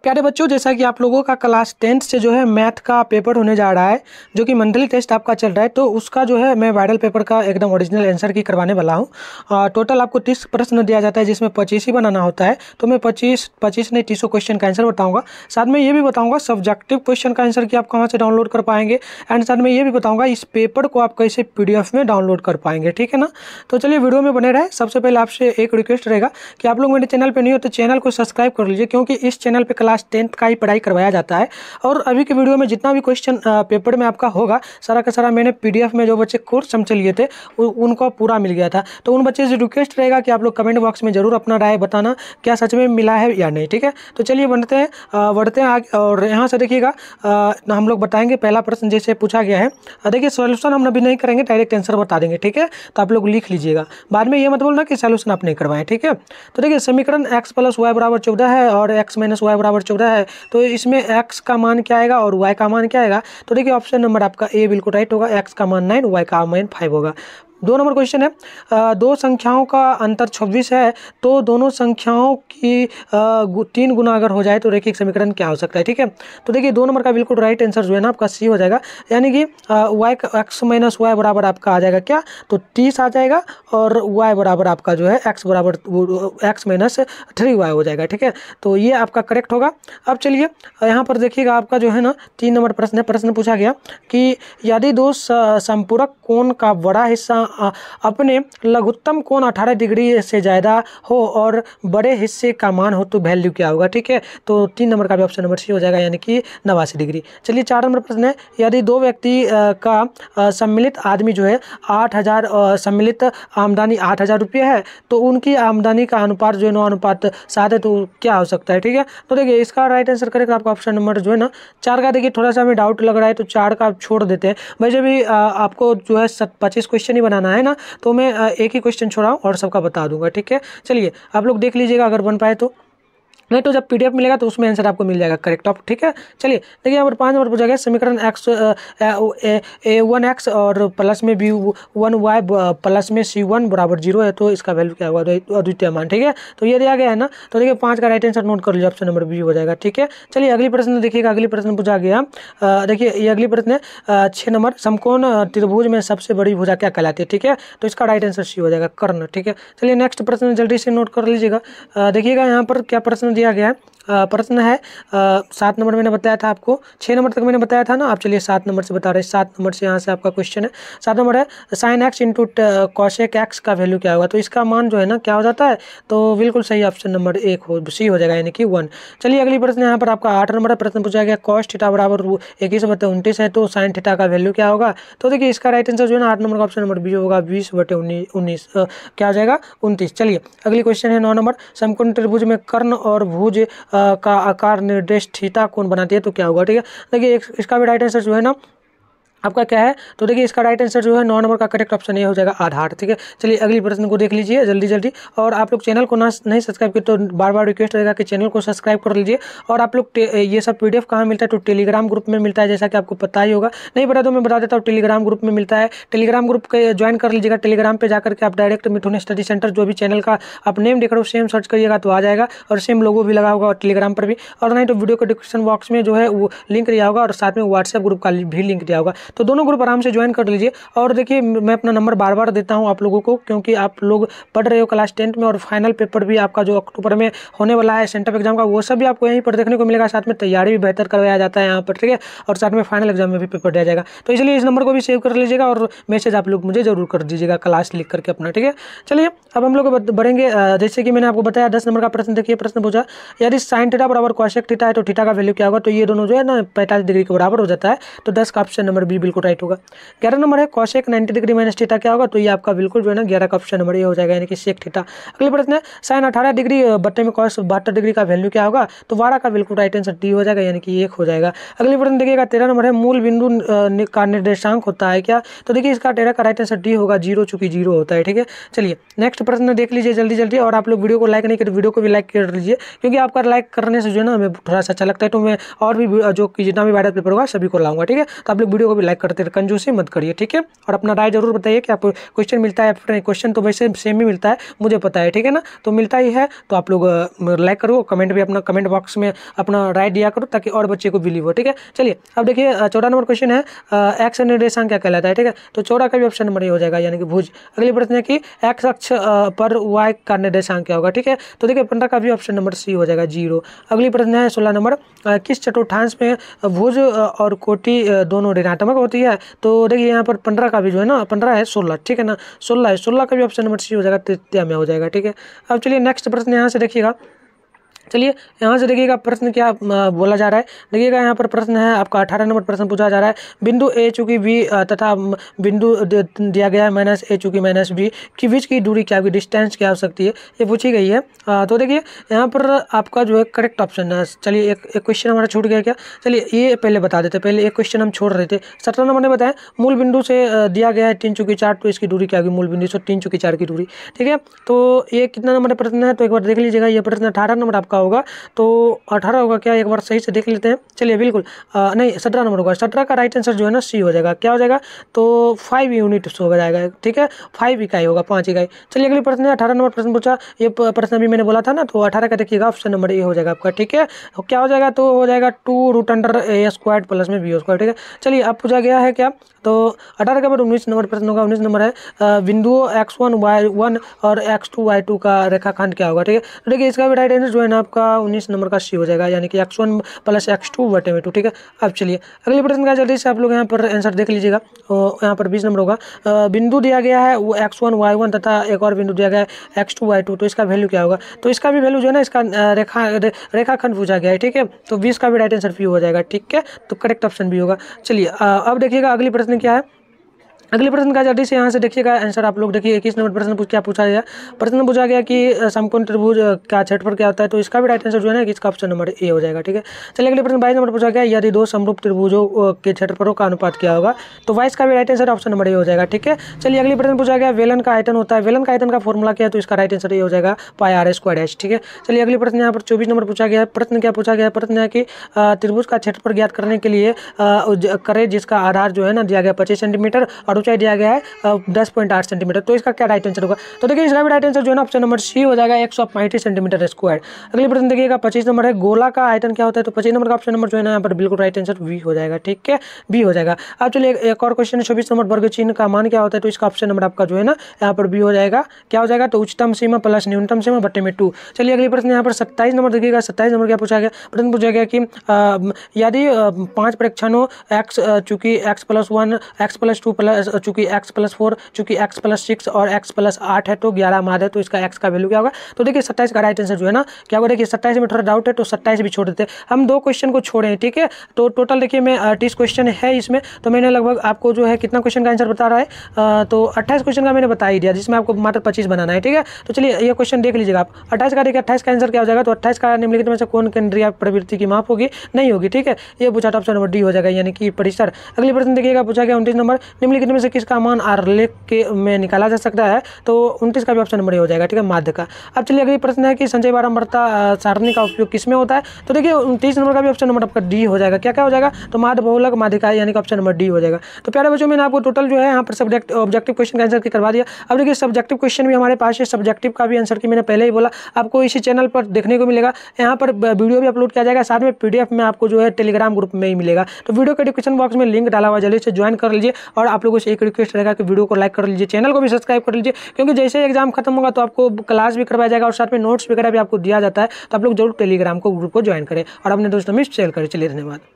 प्यारे बच्चों, जैसा कि आप लोगों का क्लास 10th से जो है मैथ का पेपर होने जा रहा है, जो कि मंथली टेस्ट आपका चल रहा है, तो उसका जो है मैं वायरल पेपर का एकदम ओरिजिनल आंसर की करवाने वाला हूँ। टोटल आपको 30 प्रश्न दिया जाता है, जिसमें 25 ही बनाना होता है। तो मैं 25 नहीं 30 क्वेश्चन का आंसर बताऊँगा। साथ में ये भी बताऊँगा सब्जेक्टिव क्वेश्चन का आंसर कि आप कहाँ से डाउनलोड कर पाएंगे, एंड साथ में ये भी बताऊँगा इस पेपर को आप कैसे PDF में डाउनलोड कर पाएंगे। ठीक है ना। तो चलिए वीडियो में बने रहे। सबसे पहले आपसे एक रिक्वेस्ट रहेगा कि आप लोग मेरे चैनल पर नहीं हो तो चैनल को सब्सक्राइब कर लीजिए, क्योंकि इस चैनल पर क्लास 10th का ही पढ़ाई करवाया जाता है। और अभी के वीडियो में जितना भी क्वेश्चन पेपर में आपका होगा, सारा का सारा मैंने PDF में जो बच्चे कोर्स समझ लिए थे उनको पूरा मिल गया था। तो उन बच्चे से रिक्वेस्ट रहेगा कि आप लोग कमेंट बॉक्स में जरूर अपना राय बताना, क्या सच में मिला है या नहीं। ठीक है, तो चलिए बढ़ते हैं आगे। और यहाँ से देखिएगा हम लोग बताएंगे पहला प्रश्न जैसे पूछा गया है। देखिए सोल्यूशन हम अभी नहीं करेंगे, डायरेक्ट आंसर बता देंगे। ठीक है, तो आप लोग लिख लीजिएगा, बाद में ये मत बोलना कि सोल्यूशन आप नहीं करवाएं। ठीक है, तो देखिए समीकरण x + y = 14 है और x - y = 14 है। तो इसमें x का मान क्या आएगा और y का मान क्या आएगा। तो देखिए ऑप्शन नंबर आपका ए बिल्कुल राइट होगा। x का मान 9, y का मान 5 होगा। 2 नंबर क्वेश्चन है, दो संख्याओं का अंतर 26 है, तो दोनों संख्याओं की 3 गुना अगर हो जाए तो रैखिक समीकरण क्या हो सकता है। ठीक है, तो देखिए 2 नंबर का बिल्कुल राइट आंसर जो है ना आपका सी हो जाएगा, यानी कि x - y बराबर आपका आ जाएगा क्या, तो 30 आ जाएगा, और y बराबर आपका जो है x बराबर x - 3y हो जाएगा। ठीक है, तो ये आपका करेक्ट होगा। अब चलिए यहाँ पर देखिएगा आपका जो है ना 3 नंबर प्रश्न है। प्रश्न पूछा गया कि यदि दो संपूरक कोण का बड़ा हिस्सा अपने लघुत्तम कोण 18 डिग्री से ज़्यादा हो और बड़े हिस्से का मान हो तो वैल्यू क्या होगा। ठीक है, तो 3 नंबर का भी ऑप्शन नंबर सी हो जाएगा, यानी कि 89 डिग्री। चलिए 4 नंबर प्रश्न है, यदि दो व्यक्ति का सम्मिलित आदमी जो है 8000 सम्मिलित आमदनी 8000 रुपये है, तो उनकी आमदनी का अनुपात जो है 9:7 है, तो क्या हो सकता है। ठीक है, तो देखिए इसका राइट आंसर करेगा आपका ऑप्शन नंबर जो है ना 4 का। देखिए थोड़ा सा हमें डाउट लग रहा है, तो 4 का आप छोड़ देते हैं। वैसे भी आपको जो है 25 क्वेश्चन ही बनाना है ना, तो मैं एक ही क्वेश्चन छोड़ा और सबका बता दूंगा। ठीक है, चलिए आप लोग देख लीजिएगा अगर बन पाए तो, नहीं तो जब PDF मिलेगा तो उसमें आंसर आपको मिल जाएगा करेक्ट ऑफ। ठीक है, चलिए देखिए यहाँ पर 5 नंबर पूछा गया, समीकरण a1x और प्लस में b1y प्लस में c1 = 0 है, तो इसका वैल्यू क्या होगा, अद्वितीय मान। ठीक है, तो ये दिया गया है ना, तो देखिए 5 का राइट आंसर नोट कर लीजिए, ऑप्शन नंबर बी हो जाएगा। ठीक है, चलिए अगली प्रश्न देखिएगा। अगली प्रश्न पूछा गया, देखिए ये अगली प्रश्न है 6 नंबर, समकोण त्रिभुज में सबसे बड़ी भुजा क्या कहलाती है। ठीक है, तो इसका राइट आंसर सी हो जाएगा, कर्ण। ठीक है, चलिए नेक्स्ट प्रश्न जल्दी से नोट कर लीजिएगा। देखिएगा यहाँ पर क्या प्रश्न दिया गया है। प्रश्न है 7 नंबर मैंने बताया था आपको, 6 नंबर तक मैंने बताया था ना। आप चलिए 7 नंबर से बता रहे हैं, 7 नंबर से यहाँ से आपका क्वेश्चन है। 7 नंबर है sin x × cosec x का वैल्यू क्या होगा, तो इसका मान जो है ना क्या हो जाता है, तो बिल्कुल सही ऑप्शन नंबर 1 सी हो जाएगा, यानी कि 1। चलिए अगली प्रश्न यहाँ पर आपका 8 नंबर प्रश्न पूछा गया, cos थीटा बराबर 21/29 है, तो sin थीटा का वैल्यू क्या होगा। तो देखिए इसका राइट आंसर जो है ना 8 नंबर का ऑप्शन नंबर बी होगा, 20/19 क्या हो जाएगा 29। चलिए अगली क्वेश्चन है 9 नंबर, समकोण त्रिभुज में कर्ण और भुज का आकार निर्देश थीटा कोण बनाती है, तो क्या होगा। ठीक है, देखिए इसका भी राइट आंसर जो है ना आपका क्या है, तो देखिए इसका राइट आंसर जो है 9 नंबर का करेक्ट ऑप्शन ये हो जाएगा, आधार। ठीक है, चलिए अगली प्रश्न को देख लीजिए जल्दी जल्दी। और आप लोग चैनल को नहीं सब्सक्राइब किए तो बार बार रिक्वेस्ट रहेगा कि चैनल को सब्सक्राइब कर लीजिए। और आप लोग ये सब PDF कहाँ मिलता है, तो टेलीग्राम ग्रुप में मिलता है, जैसा कि आपको पता ही होगा। नहीं पता तो मैं बता देता हूँ, टेलीग्राम ग्रुप में मिलता है। टेलीग्राम ग्रुप के ज्वाइन कर लीजिएगा। टेलीग्राम पर जाकर के आप डायरेक्ट मिथुन स्टडी सेंटर जो भी चैनल का आप नेम देख रहे हो सेम सर्च करिएगा तो आ जाएगा, और सेम लोगो भी लगा होगा टेलीग्राम पर भी। और नहीं तो वीडियो के डिस्क्रिप्शन बॉक्स में जो है वो लिंक दिया होगा, और साथ में व्हाट्सएप ग्रुप का भी लिंक दिया होगा, तो दोनों ग्रुप आराम से ज्वाइन कर लीजिए। और देखिए मैं अपना नंबर बार बार देता हूं आप लोगों को, क्योंकि आप लोग पढ़ रहे हो क्लास 10th में, और फाइनल पेपर भी आपका जो अक्टूबर में होने वाला है सेंटर एग्जाम का, वो सब भी आपको यहीं पर देखने को मिलेगा। साथ में तैयारी भी बेहतर करवाया जाता है यहाँ पर। ठीक है, और साथ में फाइनल एग्जाम में भी पेपर दिया जाएगा, तो इसलिए इस नंबर को भी सेव कर लीजिएगा, और मैसेज आप लोग मुझे जरूर कर दीजिएगा क्लास लिख करके अपना। ठीक है, चलिए अब हम लोग बढ़ेंगे। जैसे कि मैंने आपको बताया 10 नंबर का प्रश्न देखिए, प्रश्न पूछा यदि sin थीटा बराबर cosec थीटा है, तो थीटा का वैल्यू क्या होगा। तो ये दोनों जो है ना 45 डिग्री के बराबर हो जाता है, तो 10 का ऑप्शन नंबर बी बिल्कुल राइट होगा। 11 नंबर है cosec 90 डिग्री माइनस थीटा क्या होगा, तो ये आपका बिल्कुल जो है ना 11 का ऑप्शन नंबर ये हो जाएगा, यानी कि सेक थीटा। अगले प्रश्न है sin 18 डिग्री बट्टे में cos 72 डिग्री का वैल्यू क्या होगा, तो 12 का बिल्कुल राइट आंसर डी हो जाएगा, यानी कि 1 हो जाएगा। अगले प्रश्न देखिएगा 13 नंबर है, मूल बिंदु का निर्देशांक होता है क्या, तो देखिए इसका 13 का राइट आंसर डी होगा, 0 चूंकि 0 होता है। ठीक है, चलिए नेक्स्ट प्रश्न देख लीजिए जल्दी जल्दी। और आप लोग वीडियो को लाइक नहीं करें, वीडियो को भी लाइक कर लीजिए, क्योंकि आपका लाइक करने से जो है ना हमें थोड़ा सा अच्छा लगता है, तो मैं और भी जो कि जितना भी वायरल पेपर होगा सभी को लाऊंगा। ठीक है, तो आप लोग वीडियो को भी लाइक करते रहे, कंजूसी मत करिए, ठीक है। और अपना राय जरूर बताइए कि आपको क्वेश्चन मिलता है, क्वेश्चन तो वैसे सेम ही मिलता है, मुझे पता है, ठीक है ना। तो मिलता ही है तो आप लोग लाइक करो, कमेंट भी अपना कमेंट बॉक्स में अपना राय दिया करो ताकि और बच्चे को बिलीव हो, ठीक है। चलिए अब देखिए 14 नंबर क्वेश्चन है, एक्स निर्देशांक क्या कहलाता है, ठीक है। तो 14 का भी ऑप्शन नंबर ये हो जाएगा, यानी कि भुज। अगली प्रश्न है कि एक्स अक्ष पर वाई का निर्देशांक क्या होगा, ठीक है। तो देखिए 15 का भी ऑप्शन नंबर सी हो जाएगा, 0। अगली प्रश्न है 16 नंबर, किस चतुर्थांश में भुज और कोटि दोनों ऋणात्मक होती है। तो देखिए यहाँ पर 15 का भी जो है ना, 15 है 16, ठीक है ना, 16 है, 16 का भी ऑप्शन नंबर सी हो जाएगा, तृतीय में हो जाएगा, ठीक है। अब चलिए नेक्स्ट प्रश्न यहाँ से देखिएगा, चलिए यहाँ से देखिएगा प्रश्न क्या बोला जा रहा है। देखिएगा यहाँ पर प्रश्न है आपका 18 नंबर प्रश्न पूछा जा रहा है, बिंदु ए चूंकि बी तथा बिंदु दिया गया है माइनस ए चूंकि माइनस बी के बीच की दूरी क्या होगी, डिस्टेंस क्या हो सकती है, ये पूछी गई है। तो देखिए यहाँ पर आपका जो है करेक्ट ऑप्शन है। चलिए एक क्वेश्चन हमारा छूट गया क्या, चलिए ये पहले बता देते, पहले एक क्वेश्चन हम छोड़ रहे थे। 17 नंबर ने बताया मूल बिंदु से दिया गया है 3 चूंकि 4, तो इसकी दूरी क्या होगी, मूल बिंदु से 3 चूंकि 4 की दूरी, ठीक है। तो ये कितना नंबर प्रश्न है, तो एक बार देख लीजिएगा, ये प्रश्न 18 नंबर आपका होगा, तो 18 होगा क्या, एक बार सही से देख लेते हैं। चलिए बिल्कुल नहीं 17 नंबर होगा, 17 का राइट आंसर जो है ना सी हो जाएगा, क्या हो जाएगा, तो 5 यूनिट हो जाएगा, ठीक है, 5 इकाई होगा, 5 इकाई। चलिए अगली प्रश्न है 18 नंबर प्रश्न पूछा, ये प्रश्न अभी मैंने बोला था ना, तो 18 का देखिएगा ऑप्शन नंबर ए हो जाएगा आपका, ठीक है। क्या हो जाएगा, तो हो जाएगा 2√a² प्लस में b², ठीक है। चलिए अब पूछा गया है क्या, तो 18 के बाद 19 नंबर प्रश्न होगा, 19 नंबर है बिंदुओं x1 y1 और x2 y2 का रेखाखंड क्या होगा, ठीक है। तो देखिए इसका भी राइट आंसर जो है ना आपका 19 नंबर का सी हो जाएगा, यानी कि x1 + x2 / 2, ठीक है। अब चलिए अगले प्रश्न का जल्दी से आप लोग यहाँ पर आंसर देख लीजिएगा, यहाँ पर 20 नंबर होगा, बिंदु दिया गया है वो x1 y1 तथा एक और बिंदु दिया गया है x2 y2, तो इसका वैल्यू क्या होगा, तो इसका भी वैल्यू जो है ना, इसका रेखाखंड पूछा गया है, ठीक है। तो 20 का भी राइट आंसर भी हो जाएगा, ठीक है, तो करेक्ट ऑप्शन भी होगा। चलिए अब देखिएगा अगली प्रश्न क्या है, अगले प्रश्न का जल्दी से यहाँ से देखिएगा आंसर आप लोग देखिए। 21 नंबर प्रश्न क्या पूछा गया, प्रश्न पूछा गया कि समकोण त्रिभुज का क्षेत्रफल क्या होता है, तो इसका भी राइट आंसर जो है ना इसका ऑप्शन नंबर ए हो जाएगा, ठीक है। चलिए अगले प्रश्न 22 नंबर पूछा गया, यदि दो समरूप त्रिभुजों के क्षेत्रफलों का अनुपात क्या होगा, तो 22 का भी right answer option number A हो जाएगा, ठीक है। चलिए अगले प्रश्न पूछा गया वेलन का आयतन होता है, वेलन का आयतन का फॉर्मूला क्या है, तो इसका राइट आंसर ये हो जाएगा πr², ठीक है। चलिए अगले प्रश्न यहाँ पर 24 नंबर पूछा गया है, प्रश्न क्या पूछा गया, प्रश्न है कि त्रिभुज का क्षेत्रफल ज्ञात करने के लिए करें जिसका आधार जो है ना दिया गया 25 सेंटीमीटर और ऊंचाई दिया गया है 10.8 सेंटीमीटर, तो इसका क्या राइट आंसर होगा, तो देखिए इसका भी राइट आंसर जो है ना ऑप्शन नंबर सी हो जाएगा 135 सेंटीमीटर स्क्वायर। अगले प्रश्न देखिएगा 25 नंबर है, गोला का आयतन क्या होता है, तो 25 नंबर का ऑप्शन नंबर जो है ना यहाँ पर बिल्कुल राइट आंसर बी हो जाएगा, ठीक है, बी हो जाएगा। अब चलिए एक और क्वेश्चन है 24 नंबर, वर्ग चिन्ह का मान क्या होता है, तो इसका ऑप्शन नंबर आपका जो है ना यहाँ पर बी हो जाएगा, क्या हो जाएगा, तो उच्चतम सीमा प्लस न्यूनतम सीमा बट्टे में 2। चलिए अगली प्रश्न यहाँ पर 27 नंबर देखिएगा, 27 नंबर क्या पूछा गया, प्रश्न पूछा गया कि यदि 5 परीक्षणों x चूंकि x+1 x+2 चूंकि x+4 चूंकि x+6 और x+8 है तो 11 माद है, तो इसका x का वैल्यू क्या होगा, तो देखिए 27 का राइट आंसर जो है ना क्या होगा, देखिए 27 में थोड़ा डाउट है तो 27 भी छोड़ देते हैं, हम 2 क्वेश्चन को छोड़े हैं, ठीक है। तो टोटल देखिए मैं 30 क्वेश्चन है इसमें, तो मैंने लगभग आपको जो है कितना क्वेश्चन का आंसर बता रहा है, तो 28 क्वेश्चन का मैंने बता ही दिया, जिसमें आपको मात्र 25 बनाना है, ठीक है। तो चलिए ये क्वेश्चन देख लीजिएगा आप, 28 का देखिए 28 का आंसर क्या हो जाएगा, तो 28 का निम्नलिखित में से कौन केंद्रीय प्रवृत्ति की माप होगी, नहीं होगी, ठीक है, ये पूछा था, ऑप्शन नंबर डी हो जाएगा, यानी कि परिसर। अगले प्रश्न देखिएगा पूछा गया 29 नंबर, निम्नलिखित में से किसका मान आलेख के में निकाला जा सकता है, तो 29 का भी ऑप्शन नंबर हो जाएगा, ठीक है, माध्य का। अब चलिए अगली प्रश्न है कि संचय बारंबारता सारणी का उपयोग किसमें होता है, तो देखिए 29 नंबर का भी ऑप्शन नंबर आपका डी हो जाएगा, क्या क्या हो जाएगा, तो माध्य बहुलक माध्यिका, यानी कि ऑप्शन नंबर डी हो जाएगा। तो प्यारे बच्चों मैंने आपको टोटल जो है यहाँ पर सब्जेक्ट ऑब्जेक्टिव क्वेश्चन का आंसर की करवा दिया। अब देखिए सब्जेक्टिव क्वेश्चन भी हमारे पास है, सब्जेक्टिव का भी आंसर की मैंने पहले ही बोला, आपको इसी चैनल पर देखने को मिलेगा, यहाँ पर वीडियो भी अपलोड किया जाएगा, साथ में PDF में आपको जो है टेलीग्राम ग्रुप में ही मिलेगा। तो वीडियो के डिस्क्रिप्शन बॉक्स में लिंक डाला हुआ, जल्दी से ज्वाइन कर लीजिए, और आप लोगों से एक रिक्वेस्ट रहेगा कि वीडियो को लाइक कर लीजिए, चैनल को भी सब्सक्राइब कर लीजिए, क्योंकि जैसे एग्जाम खत्म होगा तो आपको क्लास भी करवाया जाएगा और साथ में नोट्स वगैरह भी आपको दिया जाता है, तो आप लोग जरूर टेलीग्राम को ग्रुप को ज्वाइन करें और अपने दोस्तों में शेयर करें। चलिए धन्यवाद।